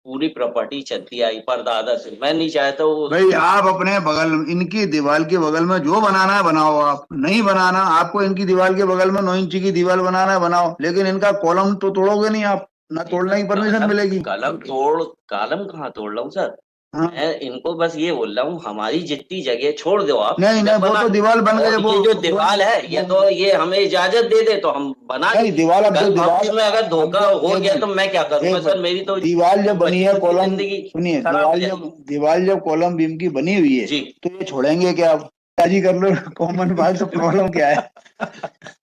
पूरी प्रॉपर्टी चलती आई परदादा से। मैं नहीं चाहता वो। भाई आप अपने बगल इनकी दीवार के बगल में जो बनाना है बनाओ, आप नहीं बनाना, आपको इनकी दीवार के बगल में 9 इंची की दीवार बनाना है बनाओ, लेकिन इनका कॉलम तो तोड़ोगे नहीं आप, ना तोड़ने की परमिशन मिलेगी। कलम कहाँ तोड़ रहा हूँ सर। हाँ मैं इनको बस ये बोल रहा हूँ हमारी जितनी जगह छोड़ दो आप, नहीं मैं नहीं, वो बना। तो दीवार बन गए और वो। ये जो दीवार है ये तो ये हमें इजाजत दे दे तो हम बना नहीं लेंगे। दीवार, अब जो कल दीवार, भविष्य में अगर अब धोखा जो हो गया तो मैं क्या करूंगा एक सर। मेरी तो दीवार जब बनी है बच्चों की कॉलम, जिंदगी सुनिए, खराब हो जाएगी। दीवार जब कॉलम बीम की बनी हुई है जी तो ये छोड़ेंगे क्या आप? जी कर लो कॉमन बात, तो प्रॉब्लम क्या है?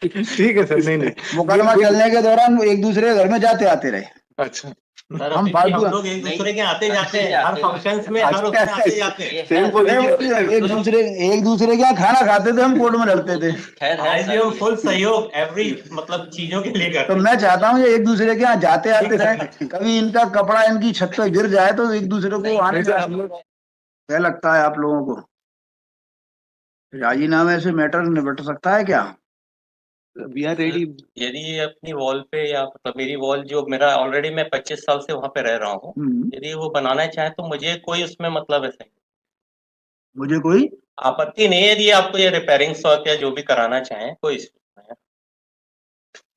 ठीक है सर, नहीं नहीं, मुकदमा चलने के दौरान वो एक दूसरे के घर में जाते आते रहे। अच्छा सर हम अभी भी फालतू हम लोग एक दूसरे के आते जाते हैं, हर फंक्शंस में हर उसमें आते जाते हैं। सेम नहीं, पोजीशन। एक दूसरे के यहाँ खाना खाते थे, हम कोर्ट में लड़ते थे। खैर है आज भी सर। हम फुल सहयोग एवरी मतलब चीजों के लिए तो करते हैं। मैं चाहता हूँ ये एक दूसरे के यहाँ जाते आते रहे, कभी इनका कपड़ा इनकी छत पे गिर जाए तो एक दूसरे को आने का क्या लगता है आप लोगों को? राजीनामे से मैटर निपट सकता है क्या? We are ready. यदि ये अपनी वॉल पे या मतलब मेरी वॉल जो मेरा ऑलरेडी मैं 25 साल से वहां पे रह रहा हूँ, यदि वो बनाना चाहे तो मुझे कोई उसमें मतलब ऐसा मुझे कोई आपत्ति नहीं है। यदि आपको ये रिपेयरिंग वर्क या जो भी कराना चाहें कोई इशू नहीं है।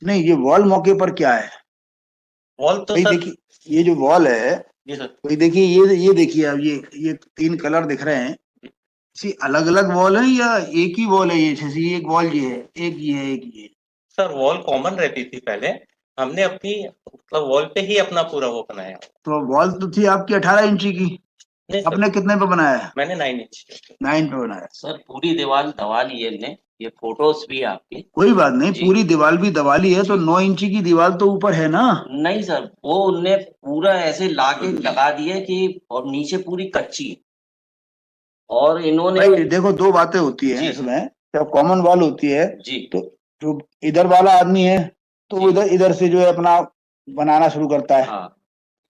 नहीं, ये वॉल मौके पर क्या है? वॉल तो भाई सर देखिए, ये जो वॉल है, जी सर, भाई देखिए, ये देखिए, अब ये 3 कलर दिख रहे हैं, इसी अलग अलग वॉल है या एक ही वॉल है? ये जैसे ये एक वॉल, ये है एक, ये है एक, ये। सर वॉल कॉमन रहती थी पहले, हमने अपनी मतलब वॉल पे ही अपना पूरा वो बनाया। तो वॉल तो थी आपकी 18 इंची की, नहीं सर, आपने कितने पे बनाया है? मैंने 9 इंच। 9 पे बनाया। सर पूरी दीवार दबा ली है इनने, ये फोटोज भी है आपकी। कोई बात नहीं, जी। पूरी दीवार भी दवाली है तो 9 इंची की दीवार तो ऊपर है ना। नहीं सर वो उनने पूरा ऐसे लाके लगा दिया कि और नीचे पूरी कच्ची है। और इन्होंने भाई देखो, 2 बातें होती है जी इसमें, जब कॉमन वॉल होती है जी तो जो इधर वाला आदमी है तो वो इधर इधर से जो है अपना बनाना शुरू करता है, हाँ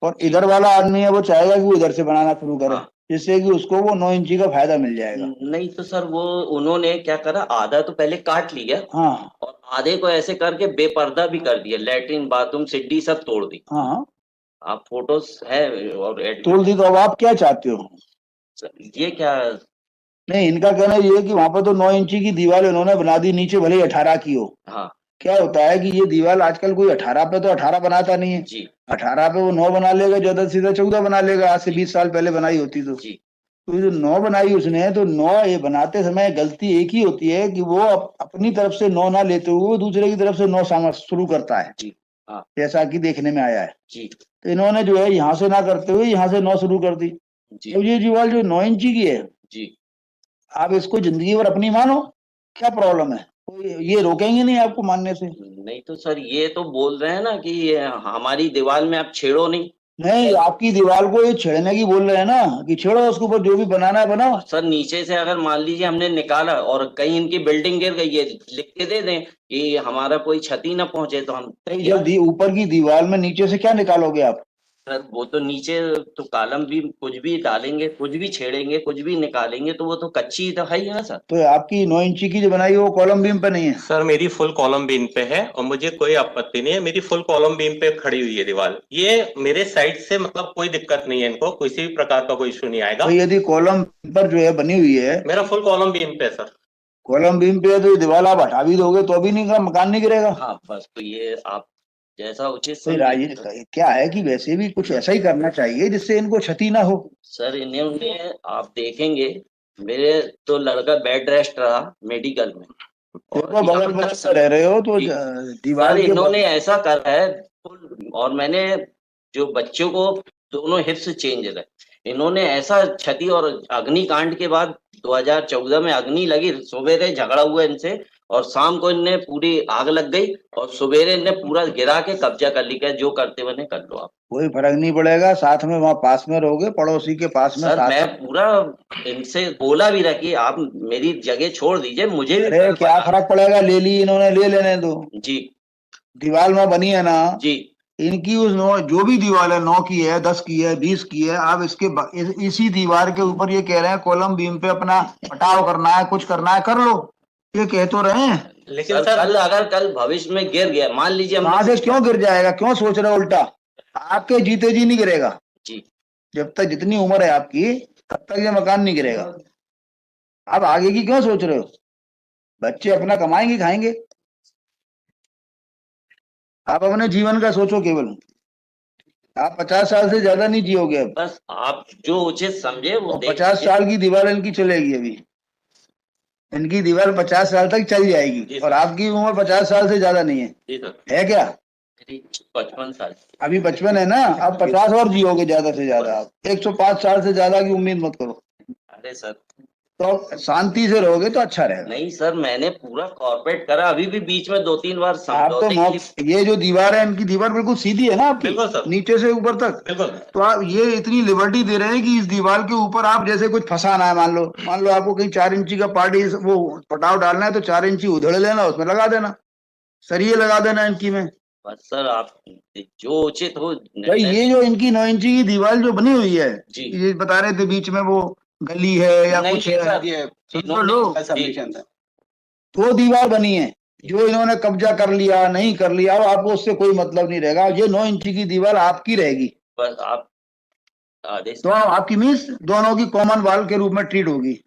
और इधर वाला आदमी है वो चाहेगा कि वो इधर से बनाना शुरू करे, हाँ। जिससे कि उसको वो 9 इंची का फायदा मिल जाएगा। नहीं तो सर वो उन्होंने क्या करा, आधा तो पहले काट लिया हाँ और आधे को ऐसे करके बेपर्दा भी कर दिया, लेटरिन बाथरूम सीढ़ी सब तोड़ दी। हाँ हाँ, आप फोटोज है और तोड़ दी तो अब आप क्या चाहते हो? ये क्या। नहीं, इनका कहना ये है कि वहां पर तो 9 इंची की दीवार इन्होंने बना दी, नीचे भले ही 18 की हो। हाँ क्या होता है कि ये दीवार आजकल कोई 18 पे तो 18 बनाता नहीं है, जी 18 पे वो 9 बना लेगा, ज्यादा से सीधा 14 बना लेगा, आज से 20 साल पहले बनाई होती तो। जी तो जो 9 बनाई उसने, तो 9 ये बनाते समय गलती एक ही होती है कि वो अपनी तरफ से 9 ना लेते हुए वो दूसरे की तरफ से 9 शुरू करता है, जी हाँ जैसा कि देखने में आया है। जी तो इन्होंने जो है यहाँ से ना करते हुए यहाँ से 9 शुरू कर दी। जी तो ये दीवार जो 9 इंची की है, जी। आप इसको जिंदगी भर अपनी मानो, क्या प्रॉब्लम है? कोई ये रोकेंगे नहीं आपको मानने से। नहीं तो सर ये तो बोल रहे हैं ना कि ये हमारी दीवार में आप छेड़ो नहीं। नहीं, आपकी दीवार को ये छेड़ने की बोल रहे हैं ना, कि छेड़ो उसके ऊपर जो भी बनाना है बनाओ। सर नीचे से अगर मान लीजिए हमने निकाला और कहीं इनकी बिल्डिंग गिर गई है, लिख के दे दें कि हमारा कोई क्षति ना पहुंचे तो हम। जब ऊपर की दीवार में नीचे से क्या निकालोगे आप? सर वो तो नीचे तो कॉलम भी कुछ भी डालेंगे, कुछ भी छेड़ेंगे, कुछ भी निकालेंगे तो वो तो कच्ची तो है ही ना सर। तो आपकी 9 इंची की जो बनाई है वो कॉलम बीम पे नहीं है? सर मेरी फुल कॉलम बीम पे है और मुझे कोई आपत्ति नहीं है, मेरी फुल कॉलम बीम पे खड़ी हुई है दीवार। ये मेरे साइड से मतलब कोई दिक्कत नहीं है, इनको किसी भी प्रकार का कोई इशू नहीं आएगा। तो यदि कॉलम पर जो है बनी हुई है, मेरा फुल कॉलम बीम पे है सर। कॉलम बीम पे है, तो ये दीवार आप हटा भी दोगे तो भी नहीं, मकान नहीं गिरेगा। हाँ बस तो ये आप जैसा उचित तो समझे। क्या है कि वैसे भी कुछ ऐसा ही करना चाहिए जिससे इनको क्षति ना हो। सर इन्होंने आप देखेंगे मेरे तो लड़का बेड रेस्ट रहा मेडिकल में और देखो, बगल बगल से रह रहे हो तो जी। दीवार सर के इन्होंने ऐसा करा है और मैंने जो बच्चों को दोनों हिप्स चेंज रहे, इन्होंने ऐसा क्षति और अग्निकांड के बाद 2014 में अग्नि लगी, सवेरे झगड़ा हुआ इनसे और शाम को इनने पूरी आग लग गई और सवेरे इनने पूरा गिरा के कब्जा कर लिया, जो करते बने कर लो आप। कोई फर्क नहीं पड़ेगा, साथ में वहां पास में रहोगे, पड़ोसी के पास में सर साथ। मैं पूरा इनसे बोला भी रहा कि आप मेरी जगह छोड़ दीजिए, मुझे भी अरे क्या फर्क पड़ेगा, ले ली इन्होंने, ले लेने दो। जी दीवार में बनी है ना, जी इनकी उस 9 जो भी दीवार है, 9 की है, 10 की है, 20 की है, आप इसी दीवार के ऊपर ये कह रहे हैं कॉलम बीम पे अपना पटाव करना है, कुछ करना है कर लो, ये कह तो रहे हैं। लेकिन सर कल अगर कल भविष्य में गिर गया, मान लीजिए वहां से क्यों गिर जाएगा? क्यों सोच रहे हो उल्टा? आपके जीते जी नहीं गिरेगा। जी। जब तक जितनी उम्र है आपकी तब तक ये मकान नहीं गिरेगा। आप आगे की क्यों सोच रहे हो? बच्चे अपना कमाएंगे खाएंगे, आप अपने जीवन का सोचो केवल। आप 50 साल से ज्यादा नहीं जियोगे अब। बस आप जो उचित समझे वो और देख 50 लीजिए। साल की दीवार इनकी चलेगी अभी, इनकी दीवार 50 साल तक चल जी जाएगी। सर। और आपकी उम्र 50 साल से ज्यादा नहीं जी सर। है क्या? मेरी 55 साल। अभी 55 है ना, आप 50 और जियोगे ज्यादा से ज्यादा। आप 105 साल से ज्यादा की उम्मीद मत करो। अरे सर, तो शांति से रहोगे तो अच्छा रहेगा। नहीं सर, मैंने पूरा कॉर्पोरेट करा, अभी भी बीच में 2-3 बार आप तो समझौते की। ये जो दीवार है, इनकी दीवार बिल्कुल सीधी है ना आपकी, बिल्कुल सर। नीचे से ऊपर तक। बिल्कुल। तो आप ये इतनी लिबर्टी दे रहे हैं कि इस दीवार के ऊपर आप जैसे कुछ फंसाना है, मान लो आपको कहीं 4 इंची का पार्टी वो पटाव डालना है, तो 4 इंची उधेड़ लेना, उसमें लगा देना, सरिये लगा देना इनकी में। बस सर, आप जो उचित हो भाई ये जो इनकी 9 इंची की दीवार जो बनी हुई है, जी। ये बता रहे थे बीच में वो गली है या नहीं कुछ है, सर, ये सुन तो इन्होंने- लो। जी। वो दीवार बनी है जो इन्होंने कब्जा कर लिया, नहीं कर लिया, और आपको उससे कोई मतलब नहीं रहेगा। ये 9 इंची की दीवार आपकी रहेगी। बस आप आदेश। तो आपकी मीन्स दोनों की कॉमन वॉल के रूप में ट्रीट होगी।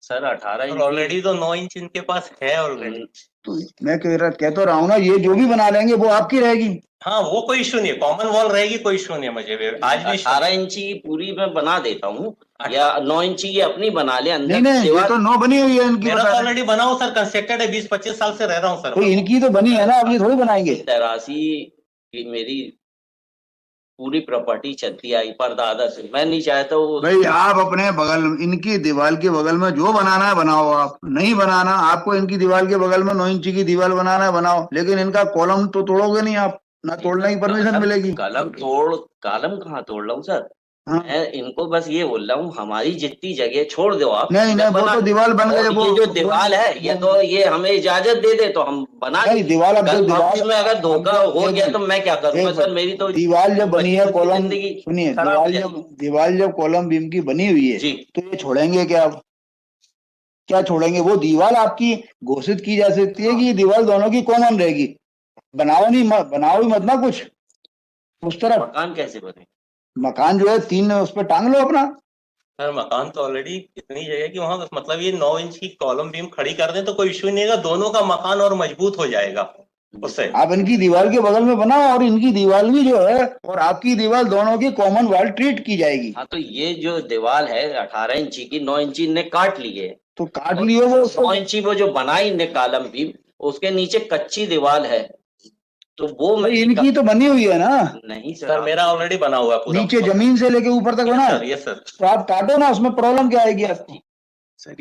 सर 18 और ऑलरेडी तो 9 इंच इनके पास है ऑलरेडी। तो मैं कह तो रहा हूँ ना, ये जो भी बना लेंगे वो आपकी रहेगी। हाँ, वो कोई इशू नहीं है, कॉमन वॉल रहेगी, कोई इशू नहीं है मुझे भी। आज भी 18 इंची की पूरी मैं बना देता हूँ, या 9 इंची की अपनी बना ले अंदर। नहीं नहीं, ये तो 9 बनी हुई है इनकी, मेरा बता तो रहे। ऑलरेडी बना हुआ सर, कंस्ट्रक्टेड है, 20-25 साल से रह रहा हूँ सर। तो इनकी तो बनी है ना, अब ये थोड़ी बनाएंगे। 83 की मेरी पूरी प्रॉपर्टी चलती आई परदादा से, मैं नहीं चाहता वो। भाई आप अपने बगल, इनकी दीवार के बगल में जो बनाना है बनाओ, आप नहीं बनाना, आपको इनकी दीवार के बगल में 9 इंची की दीवार बनाना है बनाओ, लेकिन इनका कॉलम तो तोड़ोगे नहीं आप, ना तोड़ने की परमिशन मिलेगी। कॉलम कहाँ तोड़ रहा हूँ सर? हाँ। मैं इनको बस ये बोल रहा हूँ, हमारी जितनी जगह छोड़ दो आप। नहीं नहीं, वो तो दीवार बन गए। और वो ये जो दीवार है, ये तो ये हमें इजाजत दे दे तो हम बना नहीं, दीवार अब कल दीवार भविष्य में अगर धोखा हो गया तो मैं क्या करूंगा सर? मेरी तो दीवार जब बनी है, बच्चों की कॉलम जिंदगी सुनिए, खराब हो दीवार जब कॉलम बीम की बनी हुई है जी। तो ये छोड़ेंगे क्या? आप क्या छोड़ेंगे? वो दीवार आपकी घोषित की जा सकती है कि ये दीवार दोनों की कॉमन रहेगी। बनाओ नहीं, बनाओ ही मत ना कुछ उस तरफ। मकान कैसे बने? मकान जो है 3 उस पर टांग लो अपना। सर मकान तो ऑलरेडी इतनी जगह कि वहां मतलब ये 9 इंच की कॉलम बीम खड़ी कर दें तो कोई इश्यू नहीं है, दोनों का मकान और मजबूत हो जाएगा उससे। आप इनकी दीवार के बगल में बनाओ, और इनकी दीवार भी जो है और आपकी दीवार दोनों की कॉमन वॉल ट्रीट की जाएगी। हाँ, तो ये जो दीवार है 18 इंची की, 9 इंची ने काट ली है, तो काट लियो वो 9 इंची वो जो बनाई ने कॉलम भी, उसके नीचे कच्ची दीवार है, तो वो मैं इनकी तो बनी हुई है ना। नहीं सर मेरा ऑलरेडी बना हुआ है पूरा। नीचे जमीन से लेके ऊपर तक बना है। Sir, yes sir. तो आप काटो ना, उसमें प्रॉब्लम क्या आएगी आपको?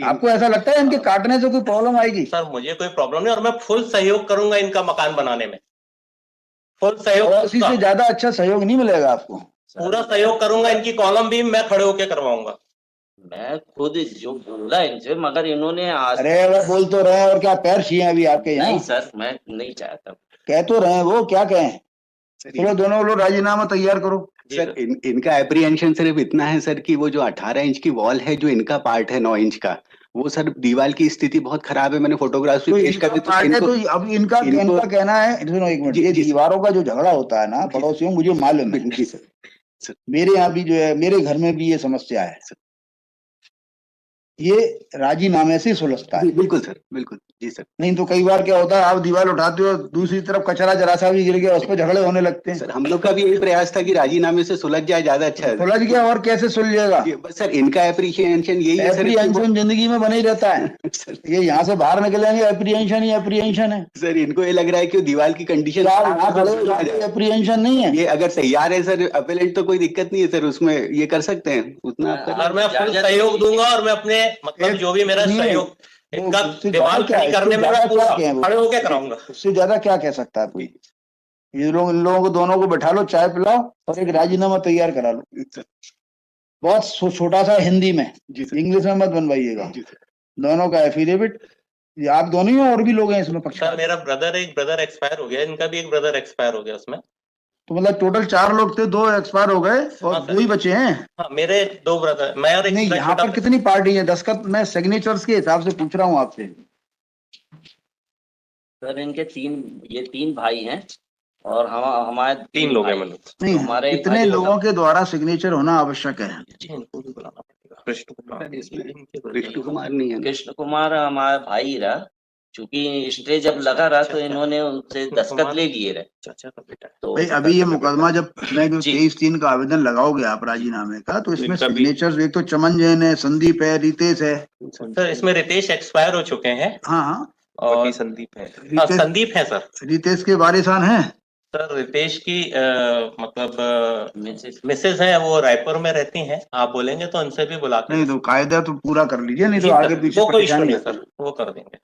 आपको ऐसा लगता है इनके काटने से कोई प्रॉब्लम आएगी? सर मुझे कोई प्रॉब्लम नहीं, और मैं फुल सहयोग करूंगा इनका मकान बनाने में, फुल सहयोग इसी से ज्यादा अच्छा सहयोग नहीं मिलेगा आपको। पूरा सहयोग करूंगा, इनकी कॉलम भी मैं खड़े होकर करवाऊंगा। मैं खुद जो बोला इनसे, मगर इन्होंने आज। अरे वो बोल तो रहे हैं, और क्या पैर छिए अभी आपके यहाँ? नहीं सर, मैं नहीं चाहता। कह तो रहे हैं, वो क्या कहें? चलो दोनों लोग राजीनामा तैयार करो। सर इनका एप्रीहेंशन सिर्फ इतना है सर कि वो जो 18 इंच की वॉल है, जो इनका पार्ट है 9 इंच का, वो सर दीवार की स्थिति बहुत खराब है। मैंने फोटोग्राफ तो पेश कर दी इनका पार्ट है, तो अब इनका कहना है, सुनो एक मिनट, ये दीवारों का जो झगड़ा होता है ना पड़ोसियों, मुझे मालूम है। जी सर। मेरे यहाँ भी जो है, मेरे घर में भी ये समस्या है। ये राजीनामे से सुलझता है। बिल्कुल सर, बिल्कुल जी सर। नहीं तो कई बार क्या होता है, आप दीवार उठाते हो, दूसरी तरफ कचरा जरा सा भी गिर गया, उस पर झगड़े होने लगते हैं। सर हम लोग का भी यही प्रयास था कि राजीनामे से सुलझ जाए, ज्यादा अच्छा है। सुलझ गया, और कैसे सुलझेगा? बस सर इनका एप्रीशिएशन यही है सर। एप्रीहेंशन जिंदगी में बना ही रहता है। सर ये यहाँ से बाहर निकलेंगे, एप्रीहेंशन ही एप्रीहेंशन है। सर इनको ये लग रहा है कि दीवार की कंडीशन एप्रीहेंशन नहीं है। ये अगर तैयार है सर अपेलेंट, तो कोई दिक्कत नहीं है सर, उसमें ये कर सकते हैं उतना आप और मैं फुल सहयोग दूंगा, और मैं अपने मतलब जो भी मेरा सहयोग इनका दीवार खड़ी करने में पूरा खड़े होकर कराऊंगा। उससे ज्यादा क्या कह सकता है कोई? ये लोग, इन लोगों को दोनों को बैठा लो, चाय पिलाओ और एक राजीनामा तैयार करा लो, बहुत छोटा सा हिंदी में, इंग्लिश में मत बनवाइएगा। दोनों का एफिडेविट, आप दोनों ही हो, और भी लोग हैं इसमें पक्ष? सर मेरा एक ब्रदर एक्सपायर हो गया, इनका भी एक ब्रदर एक्सपायर हो गया उसमें। तो मतलब टोटल 4 लोग थे, 2 एक्सपायर हो गए और 2 ही बचे हैं। हाँ, मेरे 2 ब्रदर, मैं और एक नहीं, यहाँ पर कितनी पार्टी है? दस्तखत मैं सिग्नेचर्स के हिसाब से पूछ रहा हूँ आपसे। सर इनके 3 भाई हैं, और हम हमारे 3 लोग हैं भाई- मतलब। नहीं, हमारे एक इतने भाई लोगों के द्वारा सिग्नेचर होना आवश्यक है। जी, इनको भी बुलाना पड़ेगा। कृष्ण कुमार कृष्ण कुमार नहीं है ना? कृष्ण कुमार हमारा भाई रहा, चूंकि स्टे जब लगा रहा तो इन्होंने उनसे दस्तखत ले लिए रहे। चाचा का बेटा है। तो भाई अभी ये मुकदमा जब मैं जो जी। 23/3 का आवेदन लगाओगे आप राजीनामे का, तो इसमें इनका भी- सिग्नेचर्स एक तो चमन जैन है, संदीप है, रितेश है। सर इसमें रितेश एक्सपायर हो चुके हैं हाँ हाँ, और बाकी संदीप है। रितेश संदीप है सर। रितेश के वारिसान हैं। सर रितेश की मतलब मिसेस मिसेज है, वो रायपुर में रहती हैं। आप बोलेंगे तो उनसे भी बुला नहीं कर तो कायदा तो पूरा कर लीजिए, नहीं जी तो आगे सर, पीछे वो कोई इशू परेशानी नहीं है। सर, वो कर देंगे।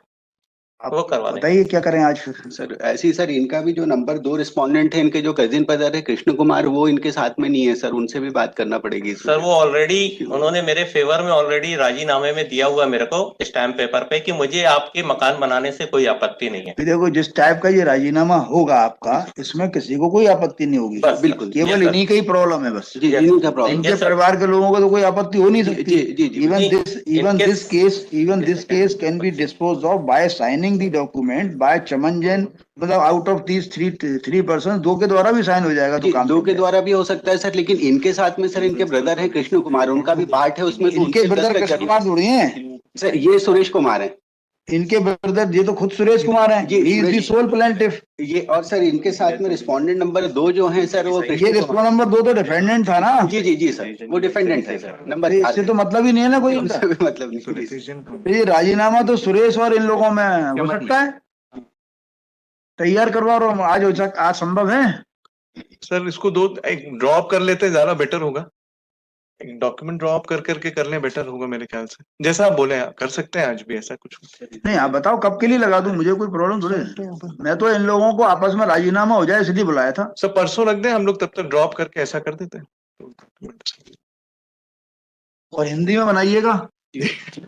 आप वो करवा देंगे। बताइए क्या करें आज फिर। सर ऐसे ही सर इनका भी जो नंबर 2 रिस्पोंडेंट है, इनके जो कजिन ब्रदर है कृष्ण कुमार, वो इनके साथ में नहीं है सर, उनसे भी बात करना पड़ेगी इसमें। सर वो ऑलरेडी उन्होंने मेरे फेवर में ऑलरेडी राजीनामे में दिया हुआ मेरे को स्टैम्प पेपर पे कि मुझे आपके मकान बनाने से कोई आपत्ति नहीं है। फिर देखो जिस टाइप का ये राजीनामा होगा आपका, इसमें किसी को कोई आपत्ति नहीं होगी, बस बिल्कुल। केवल Yes, sir. इन्हीं का ही प्रॉब्लम है बस। जी, इनका प्रॉब्लम। इनके Yes, sir. परिवार के लोगों को तो कोई आपत्ति हो नहीं सकती। जी, जी, जी, इवन इनके- this case can be dispose of by signing the document by Chaman Jain, मतलब out of these three person, 2 के द्वारा भी साइन हो जाएगा तो जी, काम 2 हो के जाएगा। द्वारा भी हो सकता है सर, लेकिन इनके साथ में सर इनके ब्रदर है कृष्ण कुमार, उनका भी पार्ट है उसमें, तो इनके उनसे ब्रदर दस्तखत कृष्ण करना- कुमार थोड़ी हैं, सर ये सुरेश कुमार है। इनके ब्रदर ये तो खुद सुरेश कुमार हैं। जी, he is the Suresh- sole plaintiff. ये और सर इनके साथ में रिस्पोंडेंट नंबर 2 जो है सर, वो ये कृष्ण कुमार। रिस्पोंड नंबर 2 तो डिफेंडेंट था ना, जी जी जी सर, वो डिफेंडेंट है सर। नंबर तो 4 इससे तो मतलब ही नहीं है ना कोई इनका। मतलब नहीं। तो ये राजीनामा तो सुरेश और इन लोगों में हो सकता है, तैयार करवा रहा हूँ आज, हो सकता आज संभव है। सर इसको एक ड्रॉप कर लेते ज्यादा बेटर होगा। एक डॉक्यूमेंट ड्रॉप कर करके कर लें, बेटर होगा मेरे ख्याल से। जैसा आप बोले कर सकते हैं आज भी ऐसा कुछ। नहीं आप बताओ कब के लिए लगा दूं, मुझे कोई प्रॉब्लम थोड़ी है। मैं तो इन लोगों को आपस में राजीनामा हो जाए इसलिए बुलाया था। सर परसों रख दें, हम लोग तब तक ड्रॉप करके ऐसा कर देते हैं। और हिंदी में बनाइएगा,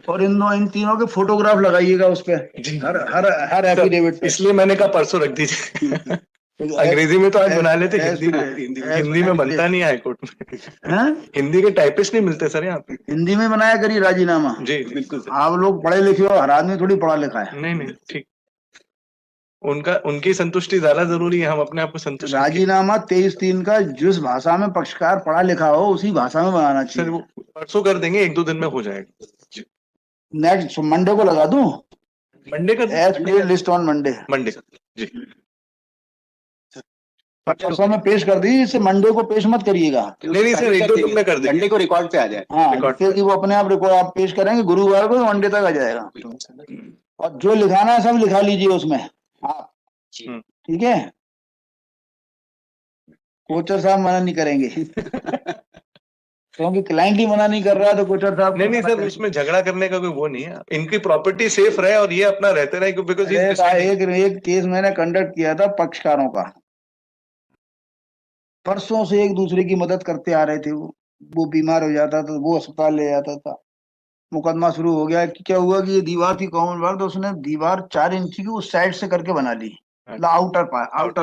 और इन तीनों के फोटोग्राफ लगाइएगा उस पे, जी। हर एफिडेविट पे। इसलिए मैंने कहा परसों रख दीजिए। अंग्रेजी में तो आज बना लेते, हिंदी में बनता नहीं है हाईकोर्ट में। हैं? हिंदी के टाइपिस्ट नहीं मिलते सर यहाँ पे। हिंदी में बनाया करिए राजीनामा। जी बिल्कुल सर। आप लोग पढ़े लिखे हो, हर आदमी थोड़ी पढ़ा लिखा है। नहीं ठीक, उनकी संतुष्टि ज्यादा जरूरी है, हम अपने आप को संतुष्ट। राजीनामा 23/3 का जिस भाषा में पक्षकार पढ़ा लिखा हो उसी भाषा में बनाना सर चाहिए। वो परसों कर देंगे, 1-2 दिन में हो जाएगा। नेक्स्ट मंडे को लगा दूं, मंडे का एज पर लिस्ट ऑन मंडे। मंडे जी। परसों में पेश कर दीजिए, इससे मंडे को पेश मत करिएगा। नहीं सर, 1-2 दिन में कर देंगे। संडे को रिकॉर्ड पे आ जाए। हाँ, रिकॉर्ड फिर वो अपने आप रिकॉर्ड आप पेश करेंगे, गुरुवार को मंडे तक आ जाएगा। और जो लिखाना है सब लिखा लीजिए उसमें आप, जी। ठीक है। कोचर साहब मना नहीं करेंगे क्योंकि क्लाइंट ही मना नहीं कर रहा, तो कोचर साहब नहीं सर, उसमें झगड़ा करने का कोई वो नहीं है। इनकी प्रॉपर्टी सेफ रहे और ये अपना रहते रहे, बिकॉज एक केस मैंने कंडक्ट किया था पक्षकारों का, परसों से एक दूसरे की मदद करते आ रहे थे। वो बीमार हो जाता था, वो अस्पताल ले जाता था, मुकदमा शुरू हो गया कि क्या हुआ कि ये दीवार थी कॉमन वाल, तो उसने दीवार 4 इंच की उस साइड से करके बना ली, आउटर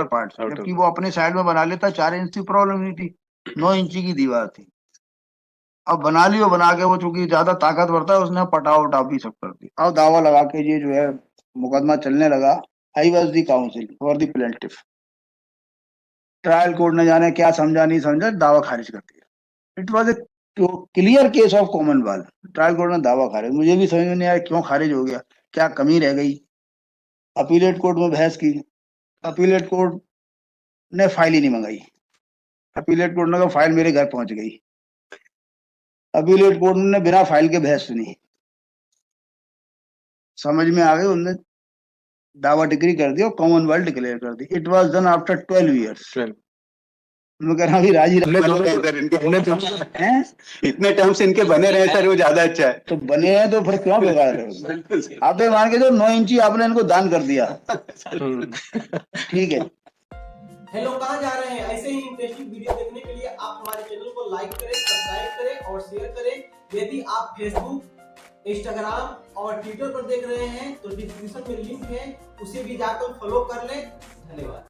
पार्ट, जबकि वो अपने साइड में बना लेता। 4 इंच की प्रॉब्लम नहीं थी, 9 इंच की दीवार थी। अब बना ली, वो बना के वो चूंकि ज्यादा ताकतवर था, उसने पटाव उटाव भी सब कर दी। अब दावा लगा के ये जो है मुकदमा चलने लगा। I was the council for the plaintiff. Trial court ने जाने क्या समझा नहीं समझा, दावा खारिज कर दिया। It was a clear case of Commonwealth. Trial court ने दावा खारिज, मुझे भी समझ में नहीं आया क्यों खारिज हो गया, क्या कमी रह गई। अपीलेट कोर्ट में बहस की, अपीलेट कोर्ट ने फाइल ही नहीं मंगाई। अपीलेट कोर्ट ने कहा फाइल मेरे घर पहुंच गई। अपीलेट कोर्ट ने बिना फाइल के बहस सुनी, समझ में आ गई, उन्होंने दावा डिक्री कर दी और कॉमनवेल्थ डिक्लेयर कर दी। It was done after 12 years. मैं कह रहा हूँ राजी हैं, इतने टर्म्स इनके बने रहे सर, वो ज्यादा अच्छा है। तो बने हैं तो फिर क्यों बेकार है। बिल्कुल आप तो मान के जो 9 इंची आपने इनको दान कर दिया, ठीक है। हेलो, कहाँ जा रहे हैं? ऐसे ही इंटरेस्टिंग वीडियो देखने के लिए आप हमारे चैनल को लाइक करें, सब्सक्राइब करें और शेयर करें। यदि आप फेसबुक, इंस्टाग्राम और ट्विटर पर देख रहे हैं तो डिस्क्रिप्शन में लिंक है, उसे भी जाकर फॉलो कर लें। धन्यवाद।